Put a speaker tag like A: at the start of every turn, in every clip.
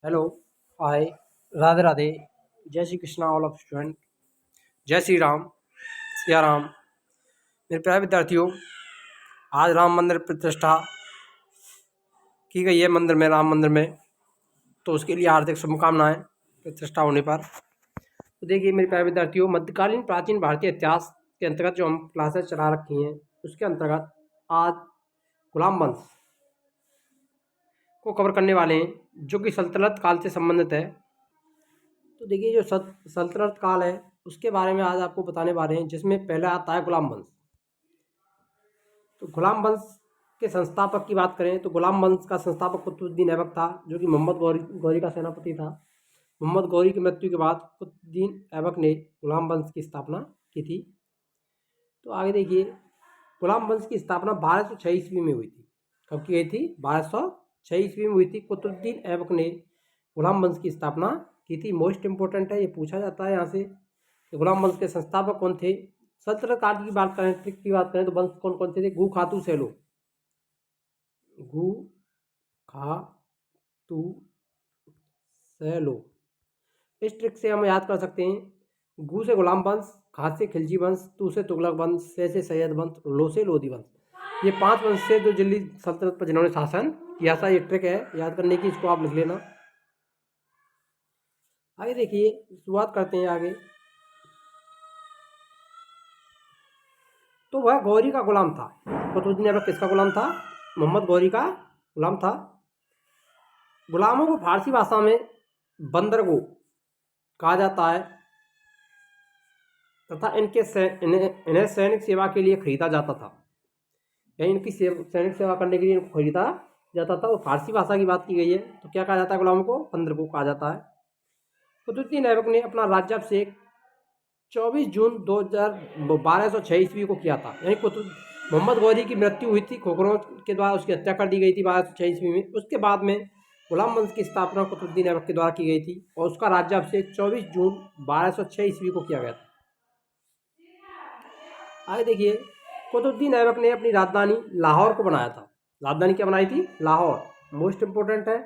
A: Hello, हाय, राधे राधे, जय Shri Krishna all of student, जय श्री राम, सिया राम। मेरे प्यारे विद्यार्थियों, आज राम मंदिर प्रतिष्ठा की गई है मंदिर में, राम मंदिर में। तो उसके लिए हार्दिक शुभकामनाएं प्रतिष्ठा होने पर। तो देखिए मेरे प्यारे विद्यार्थियों, मध्यकालीन प्राचीन भारतीय इतिहास के अंतर्गत जो हम क्लासेस चला रखी हैं, उसके अंतर्गत आज गुलाम वंश को कवर करने वाले हैं, जो कि सल्तनत काल से संबंधित है। तो देखिए जो सल्तनत काल है उसके बारे में आज आपको बताने वाले हैं, जिसमें पहला आता है गुलाम वंश। तो गुलाम वंश के संस्थापक की बात करें तो गुलाम वंश का संस्थापक कुतुबुद्दीन ऐबक था, जो कि मोहम्मद गौरी का सेनापति था। मोहम्मद गौरी की मृत्यु के बाद कुतुबुद्दीन ऐबक ने गुलाम वंश की स्थापना की थी। तो आगे देखिए, गुलाम वंश की स्थापना 1206 ईस्वी में हुई थी। कब की गई थी? 1206 ईस्वी में हुई थी। कुतुबुद्दीन ऐबक ने गुलाम वंश की स्थापना की थी। मोस्ट इंपोर्टेंट है, ये पूछा जाता है यहाँ से कि गुलाम वंश के संस्थापक कौन थे। सल्तनत काल की बात करें, ट्रिक की बात करें तो वंश कौन कौन से थे? गु खातू सैलो, गु खातू सैलो। इस ट्रिक से हम याद कर सकते हैं। गु से गुलाम वंश, खा से खिलजी वंश, तू से तुगलक वंश, से सैयद वंश, लो से लोधी वंश। ये 5 वंश से जो दिल्ली सल्तनत पर जिन्होंने शासन किया था। ये ट्रिक है याद करने की, इसको आप लिख लेना। आगे देखिए, शुरुआत करते हैं आगे। तो वह गौरी का गुलाम था। कुतुबुद्दीन ऐबक किसका गुलाम था? मोहम्मद गौरी का गुलाम था। गुलामों को फारसी भाषा में बंदरगो कहा जाता है तथा इन्हें सैनिक सेवा के लिए खरीदा जाता था। यानी इनकी सैनिक सेवा करने के लिए इनको खरीदा जाता था। और फारसी भाषा की बात की गई है तो क्या कहा जाता है? गुलामों को बंदरगो कहा जाता है। कुतुबुद्दीन ऐबक ने अपना राज्याभिषेक 24 जून 1206 ईस्वी को किया था। यानी मोहम्मद गौरी की मृत्यु हुई थी, खोखरों के द्वारा उसकी हत्या कर दी गई थी 1206 ईस्वी में। उसके बाद में गुलाम वंश की स्थापना कुतुबुद्दीन ऐबक के द्वारा की गई थी और उसका राज्याभिषेक 24 जून 1206 ईस्वी को किया गया था। आगे देखिए, कुतुबुद्दीन ऐबक ने अपनी राजधानी लाहौर को बनाया था। राजधानी क्या बनाई थी? लाहौर। मोस्ट इंपोर्टेंट है।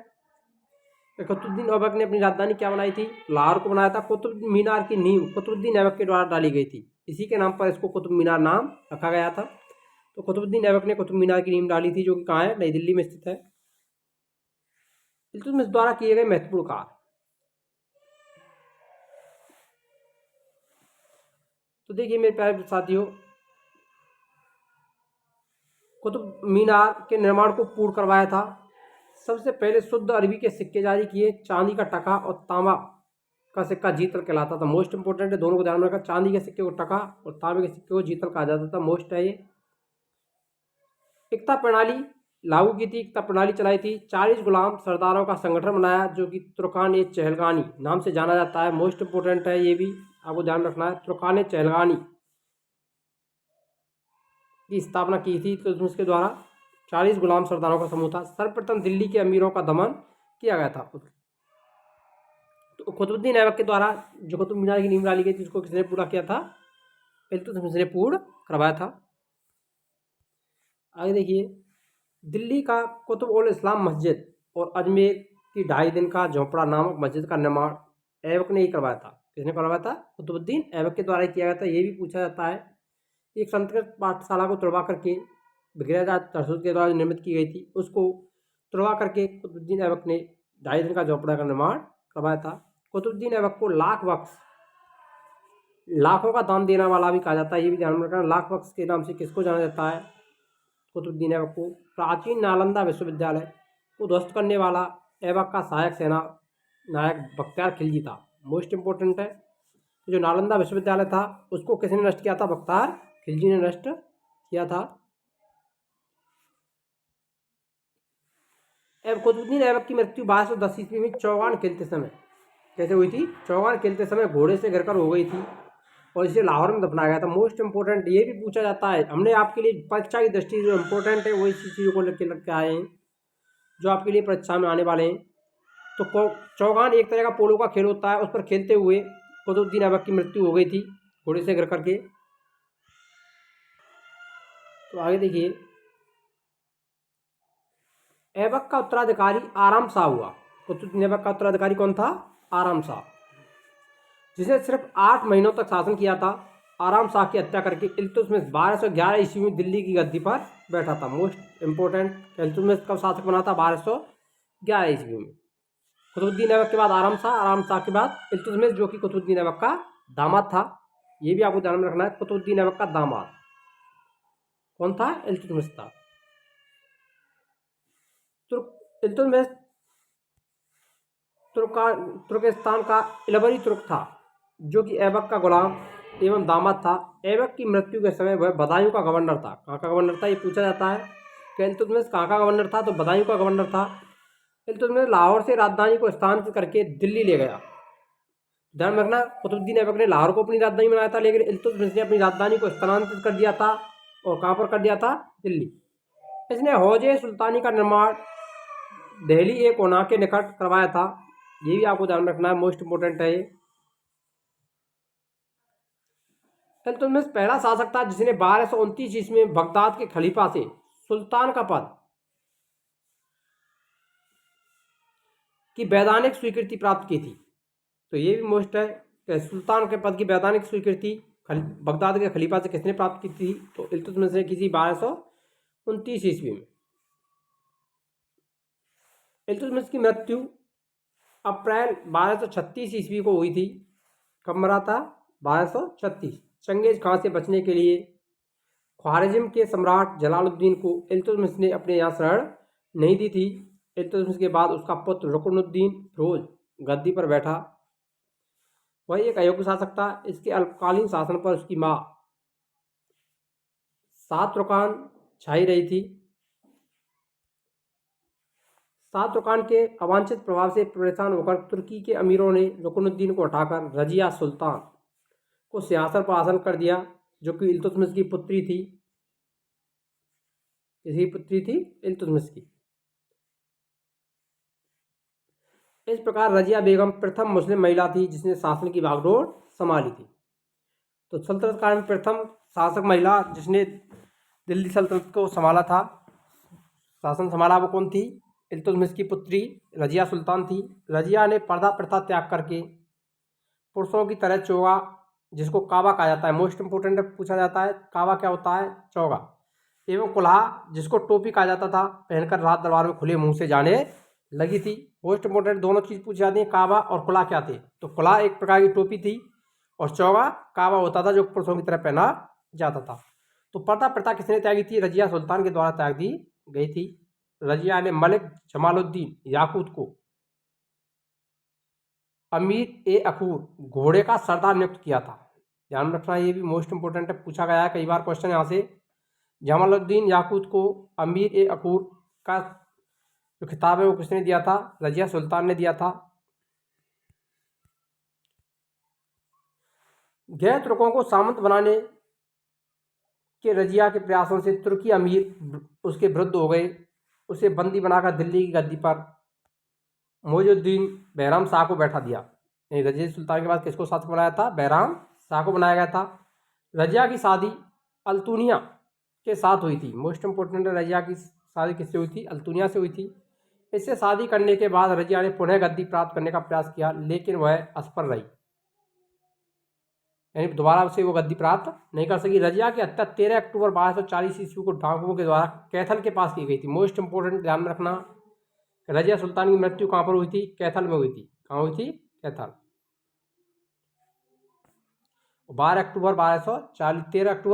A: कुतुबुद्दीन ऐबक ने अपनी राजधानी क्या बनाई थी? लाहौर को बनाया था। कुतुब मीनार की नींव कुतुबुद्दीन ऐबक के द्वारा डाली गई थी। इसी के नाम पर इसको कुतुब मीनार नाम रखा गया था। तो कुतुबुद्दीन ऐबक ने कुतुब मीनार की नींव डाली थी, जो कि कहाँ है? नई दिल्ली में स्थित है। इल्तुतमिश द्वारा किए गए महत्वपूर्ण कार्य। तो देखिए मेरे प्यारे साथियों, कुतुब मीनार के निर्माण को पूर्ण करवाया था। सबसे पहले शुद्ध अरबी के सिक्के जारी किए। चांदी का टका और तांबा का सिक्का जीतल कहलाता था। मोस्ट इंपोर्टेंट है, दोनों को ध्यान में रखा। चांदी के सिक्के को टका और तांबे के सिक्के को जीतल कहा जाता था। मोस्ट है ये। एकता प्रणाली लागू की थी, एकता प्रणाली चलाई थी। 40 गुलाम सरदारों का संगठन बनाया, जो कि तुर्कान चहलगानी नाम से जाना जाता है। मोस्ट इंपोर्टेंट है, ये भी आपको ध्यान रखना है। तुर्कान चहलगानी की स्थापना की थी तो उसके द्वारा 40 गुलाम सरदारों का समूह था। सर्वप्रथम दिल्ली के अमीरों का दमन किया गया था। तो कुतुबुद्दीन ऐबक के द्वारा जो कुतुब मीनार की नींव डाली गई थी, उसको किसने पूरा किया था? इल्तुतमिश ने पूर्ण करवाया था। आगे देखिए, दिल्ली का कुतुब उल इस्लाम मस्जिद और अजमेर की 2.5 दिन का झोपड़ा नामक मस्जिद का निर्माण ऐबक ने ही करवाया था। किसने करवाया था? कुतुबुद्दीन ऐबक के द्वारा ही किया गया था। ये भी पूछा जाता है। एक संस्कृत पाठशाला को तुड़वा करके भिगराजात तरसुत के द्वारा निर्मित की गई थी, उसको तुड़वा करके कुतुबुद्दीन ऐबक ने 2.5 दिन का झोपड़ा का निर्माण करवाया था। कुतुबुद्दीन ऐबक को लाख वक्स, लाखों का दान देने वाला भी कहा जाता है। ये भी ध्यान में रखना। लाख वक्स के नाम से किसको जाना जाता है? कुतुबुद्दीन ऐबक को। प्राचीन नालंदा विश्वविद्यालय को ध्वस्त करने वाला ऐबक का सहायक सेना नायक बख्तियार खिलजी था। मोस्ट इंपोर्टेंट है। जो नालंदा विश्वविद्यालय था उसको किसने नष्ट किया था? बख्तियार खिलजी ने नष्ट किया था। कुतुबुद्दीन ऐबक की मृत्यु 1210 ईस्वी में चौगान खेलते समय कैसे हुई थी? चौगान खेलते समय घोड़े से गिरकर हो गई थी और इसे लाहौर में दफनाया गया था। मोस्ट इंपोर्टेंट, ये भी पूछा जाता है। हमने आपके लिए परीक्षा की दृष्टि जो इंपॉर्टेंट है वो इसी चीज़ों को लिख के आए हैं, जो आपके लिए परीक्षा में आने वाले हैं। तो चौगान एक तरह का पोलो का खेल होता है, उस पर खेलते हुए कुतुबुद्दीन ऐबक की मृत्यु हो गई थी घोड़े से गिर करके। तो आगे देखिए, ऐबक का उत्तराधिकारी आराम शाह हुआ। कुतुबुद्दीन ऐबक का उत्तराधिकारी कौन था? आराम शाह, जिसने सिर्फ 8 महीनों तक शासन किया था। आराम शाह की हत्या करके इल्तुतमिश 1211 ईस्वी में दिल्ली की गद्दी पर बैठा था। मोस्ट इंपोर्टेंट, इल्तुतमिश कब शासक बना था? 1211 ईस्वी में। कुतुबुद्दीन ऐबक के बाद आराम शाह के बाद इल्तुतमिश, जो कि कुतुबुद्दीन ऐबक का दामाद था। ये भी आपको ध्यान में रखना है, कुतुबुद्दीन ऐबक का दामाद कौन था? इल्तुतमिश था। इल्तुतमिश तुर्किस्तान का इलबरी तुर्क था, जो कि ऐबक का गुलाम एवं दामाद था। ऐबक की मृत्यु के समय वह बदायूं का गवर्नर था। कहाँ का गवर्नर था? ये पूछा जाता है कि इल्तुतमिश कहाँ का गवर्नर था, तो बदायूं का गवर्नर था। इल्तुतमिश लाहौर से राजधानी को स्थानांतरित करके दिल्ली ले गया। ध्यान रखना, कुतुबुद्दीन ऐबक ने लाहौर को अपनी राजधानी बनाया था, लेकिन इल्तुतमिश ने अपनी राजधानी को स्थानांतरित कर दिया था। और कहाँ पर कर दिया था? दिल्ली। इसने हौजे सुल्तानी का निर्माण दिल्ली ए कोना के निकट करवाया था। ये भी आपको ध्यान रखना है, मोस्ट इंपोर्टेंट है ये। इल्तुतमिश पहला शासक था जिसने 1229 ईस्वी में बगदाद के खलीफा से सुल्तान का पद की वैधानिक स्वीकृति प्राप्त की थी। तो ये भी मोस्ट है कि सुल्तान के पद की वैधानिक स्वीकृति बगदाद के खलीफा से किसने प्राप्त की थी? तो इल्तुतमिश ने की थी 1229 ईस्वी में। इल्तुतमिश की मृत्यु अप्रैल 1236 ईस्वी को हुई थी। कब मरा था? 1236। चंगेज खां से बचने के लिए ख्वारिज्म के सम्राट जलालुद्दीन को इल्तुतमिश ने अपने यहाँ शरण नहीं दी थी। इल्तुतमिश के बाद उसका पुत्र रुकनुद्दीन फिरोज गद्दी पर बैठा। वही एक अयोग्य शासक था। इसके अल्पकालीन शासन पर उसकी माँ सात रुकान छाई रही थी। सात रुकान के अवांछित प्रभाव से परेशान होकर तुर्की के अमीरों ने रुकनुद्दीन को हटाकर रजिया सुल्तान को सिंहासन पर आसन कर दिया, जो कि इल्तुतमिश की पुत्री थी। किसकी पुत्री थी? इल्तुतमिश की। इस प्रकार रजिया बेगम प्रथम मुस्लिम महिला थी जिसने शासन की बागडोर संभाली थी। तो सल्तनत काल में प्रथम शासक महिला जिसने दिल्ली सल्तनत को संभाला था, शासन संभाला, वो कौन थी? इल्तुतमिश की पुत्री रजिया सुल्तान थी। रजिया ने पर्दा प्रथा त्याग करके पुरुषों की तरह चोगा, जिसको काबा कहा जाता है, मोस्ट इंपोर्टेंट पूछा जाता है, काबा क्या होता है? चौगा, एवं कुल्हा, जिसको टोपी कहा जाता था, पहनकर राज दरबार में खुले मुंह से जाने लगी थी। मोस्ट इंपोर्टेंट दोनों चीज़ पूछी जाती है, काबा और कुल्हा क्या थे? तो कुल्हा एक प्रकार की टोपी थी और चौगा काबा होता था, जो पुरुषों की तरह पहना जाता था। तो पर्दा प्रथा किसने त्यागी थी? रजिया सुल्तान के द्वारा त्याग दी गई थी। रजिया ने मलिक जमालुद्दीन याकूत को अमीर ए अकूर घोड़े का सरदार नियुक्त किया था। ध्यान रखना, ये भी मोस्ट इंपोर्टेंट है, पूछा गया है कई बार क्वेश्चन यहाँ से। जमालुद्दीन याकूत को अमीर ए अकूर का जो खिताब है वो किसने दिया था? रजिया सुल्तान ने दिया था। गैर तुर्कों को सामंत बनाने के रजिया के प्रयासों से तुर्की अमीर उसके विरुद्ध हो गए। उसे बंदी बनाकर दिल्ली की गद्दी पर मोइजुद्दीन बैराम शाह को बैठा दिया। रजिया सुल्तान के बाद किसको शासक बनाया था? बैराम शाह को बनाया गया था। रजिया की शादी अल्तुनिया के साथ हुई थी। मोस्ट इंपोर्टेंट, रजिया की शादी किससे हुई थी? अल्तुनिया से हुई थी। इससे शादी करने के बाद रजिया ने पुनः गद्दी प्राप्त करने का प्रयास किया, लेकिन वह असफल रही, यानी दोबारा से वो गद्दी प्राप्त नहीं कर सकी। रजिया की हत्या 13 अक्टूबर 1240 ईस्वी को डाकुओं के द्वारा कैथल के पास की गई थी। मोस्ट इंपोर्टेंट, ध्यान रखना, रजिया सुल्तान की मृत्यु कहाँ पर हुई थी? कैथल में हुई थी। कहाँ हुई थी? कैथल। 13 अक्टूबर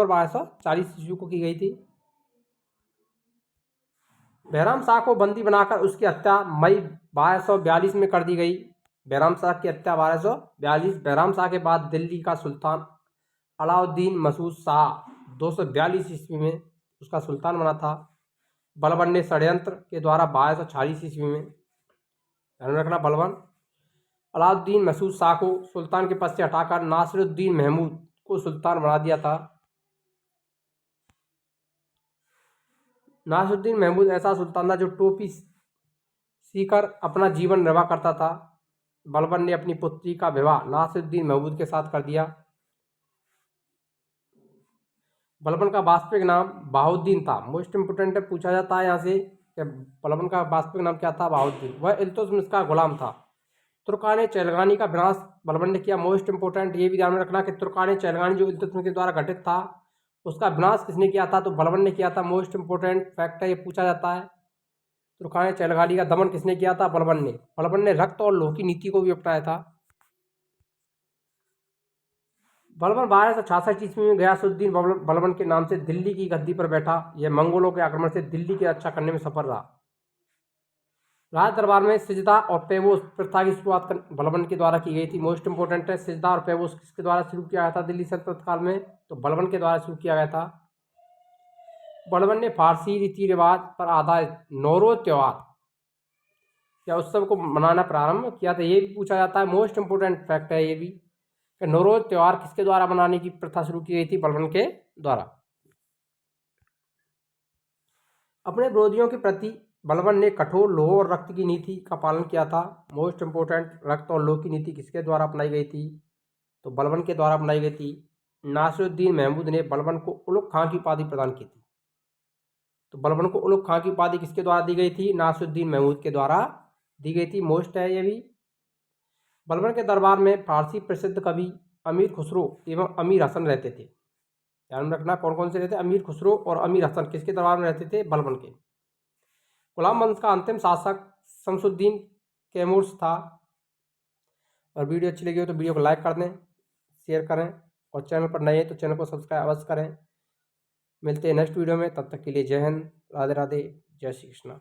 A: 1240 ईस्वी को की गई थी। बैराम शाह को बंदी बनाकर उसकी हत्या मई 1242 में कर दी गई। बैराम शाह की हत्या 1242। बैराम शाह के बाद दिल्ली का सुल्तान अलाउद्दीन मसूद शाह 242 ईस्वी में उसका सुल्तान बना था। बलबन ने षड्यंत्र के द्वारा 1246 ईस्वी में, ध्यान रखना, बलबन अलाउद्दीन मसूद शाह को सुल्तान के पद से हटाकर नासिरुद्दीन महमूद को सुल्तान बना दिया था। नासिरुद्दीन महमूद ऐसा सुल्तान था जो टोपी सीकर अपना जीवन निर्वाह करता था। बलबन ने अपनी पुत्री का विवाह नासिरुद्दीन महमूद के साथ कर दिया। बलबन का वास्तविक नाम बहाउद्दीन था। मोस्ट इंपोर्टेंट है, पूछा जाता है यहाँ से कि बलबन का वास्तविक नाम क्या था? बहाउद्दीन। वह इल्तुतमिश का गुलाम था। तुर्कान चैलगानी का विनाश बलबन ने किया। मोस्ट इंपोर्टेंट ये भी ध्यान में रखना कि तुर्कान चैलगानी जो इल्तुतमिश के द्वारा गठित था, उसका विनाश किसने किया था? तो बलबन ने किया था। मोस्ट इंपोर्टेंट फैक्ट है, ये पूछा जाता है। तुर्कान चैलगानी का दमन किसने किया था? बलबन ने। बलबन ने रक्त और लोह की नीति को भी अपनाया था। बलबन 1266 ईस्वी में गयासुद्दीन बलबन के नाम से दिल्ली की गद्दी पर बैठा। यह मंगोलों के आक्रमण से दिल्ली की रक्षा करने में सफल रहा। राज दरबार में सिजदा और पेवोस प्रथा की शुरुआत बलबन के द्वारा की गई थी। मोस्ट इंपोर्टेंट है, सिजदा और पेवोस किसके द्वारा शुरू किया गया था दिल्ली सल्तनत काल में? तो बलबन के द्वारा शुरू किया गया था। बलबन ने फारसी रीति रिवाज पर आधारित नौरोज त्योहार या उत्सव को मनाना प्रारंभ किया था। ये भी पूछा जाता है। मोस्ट इंपोर्टेंट फैक्ट है ये भी कि नौरोज त्योहार किसके द्वारा मनाने की प्रथा शुरू की गई थी? बलबन के द्वारा। अपने विरोधियों के प्रति बलबन ने कठोर लोह और रक्त की नीति का पालन किया था। मोस्ट इंपोर्टेंट, रक्त और लोह की नीति किसके द्वारा अपनाई गई थी? तो बलबन के द्वारा अपनाई गई थी। नासिरुद्दीन महमूद ने बलबन को उलुग खां की उपाधि प्रदान की थी। तो बलबन को उलुग खां की उपाधि किसके द्वारा दी गई थी? नासिरुद्दीन महमूद के द्वारा दी गई थी। मोस्ट है ये भी। बलबन के दरबार में फारसी प्रसिद्ध कवि अमीर खुसरो एवं अमीर हसन रहते थे। ध्यान में रखना कौन कौन से रहते? अमीर खुसरो और अमीर हसन किसके दरबार में रहते थे? बलबन के। गुलाम वंश का अंतिम शासक शमसुद्दीन कैमूर्स था। और वीडियो अच्छी लगी हो तो वीडियो को लाइक कर दें, शेयर करें, और चैनल पर नए हैं तो चैनल को सब्सक्राइब अवश्य करें। मिलते हैं नेक्स्ट वीडियो में, तब तक के लिए जय हिंद, राधे राधे, जय श्री कृष्णा।